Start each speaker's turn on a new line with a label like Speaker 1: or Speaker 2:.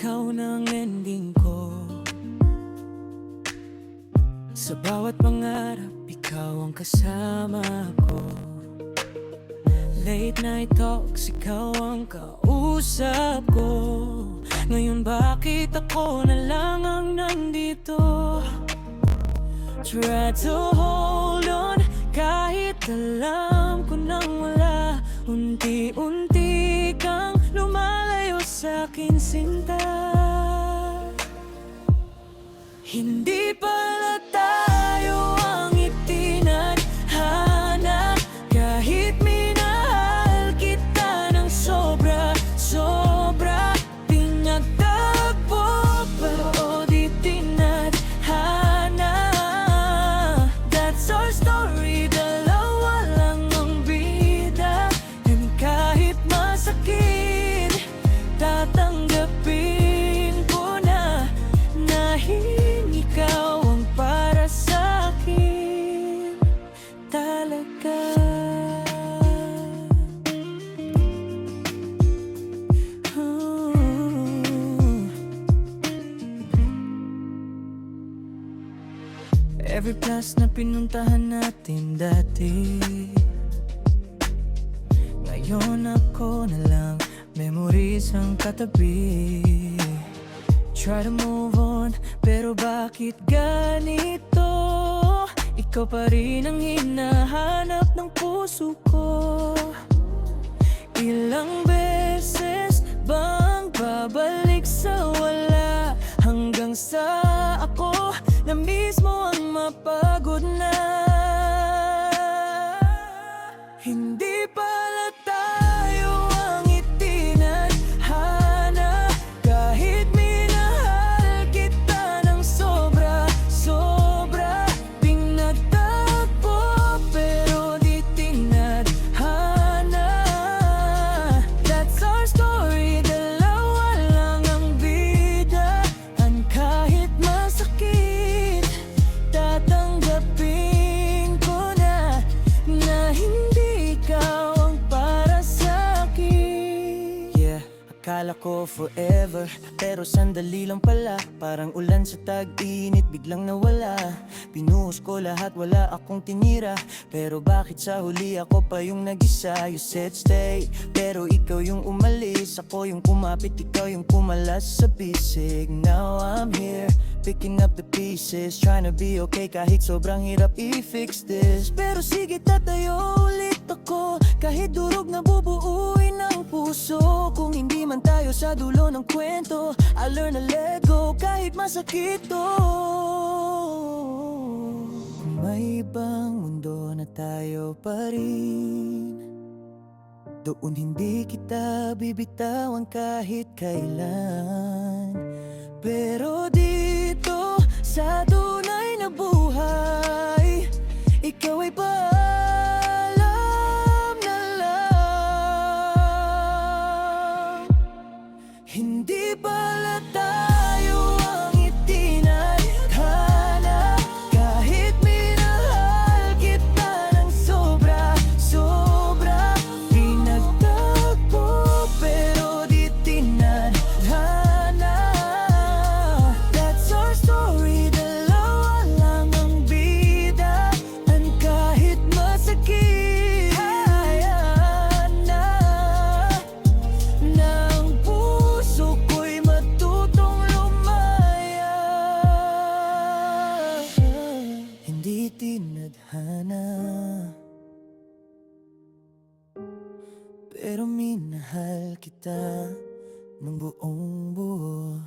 Speaker 1: ikaw ng ending ko. Sa bawat pangarap, ikaw ang kasama ko. Late night talks, ikaw ang kausap ko. Ngayon bakit ako na lang ang nandito? Try to hold on, kahit alam ko nang wala. Unti-unti kang lumalayo sa'kin, sinta. Hindi pala tayo ang itinadhana, kahit minahal kita ng sobra, sobra. Pinagtagpo pero di tinadhana. That's our story, dalawa lang ang bida. And kahit masakit, tatanggapin ko na ikaw ang para sa'kin talaga. Every place na pinuntahan natin dati, ngayon ako na lang, memories ang katabi. Try to move on, pero bakit ganito? Ikaw pa rin ang hinahanap ng puso ko. Ilang beses bang babalik sa wala, hanggang sa ako na mismo ang mapagod na. Hindi pala tayo ang itinadhana, kahit minahal kita ng sobra, sobra. Pinagtagpo pero di tinadhana. That's our story, dalawa lang ang bida. Ang kahit masakit, tatanggapin ko na hindi ikaw ang para sa'kin. Yeah, akala ko forever, pero sandali lang pala. Parang ulan sa tag-init, biglang nawala. Pinuhos ko lahat, wala akong tinira. Pero bakit sa huli ako pa yung nag-isa? You said stay, pero ikaw yung umalis. Ako yung kumapit, ikaw yung kumalas sa bisig. Now I'm here, picking up the pieces, trying to be okay kahit sobrang hirap i-fix this. Pero sige, tatayo ulit ako, kahit durog na bubuuin ng puso. Kung hindi man tayo sa dulo ng kwento, I learn to let go kahit masakit to. May ibang mundo na tayo pa rin, doon hindi kita bibitawan kahit kailan. Pero dito sa tunay na buhay, ikaw ay paalam na lang. Hindi pala tayo ang itinadhana, kahit minahal kita ng sobra, sobra. Pinagtagpo pero di tinadhana. That's our story, dalawa lang ang bida. At kahit masakit, hayaan na ng puso ko'y matutong lumaya. Hindi tinadhana, pero minahal kita ng buong buo.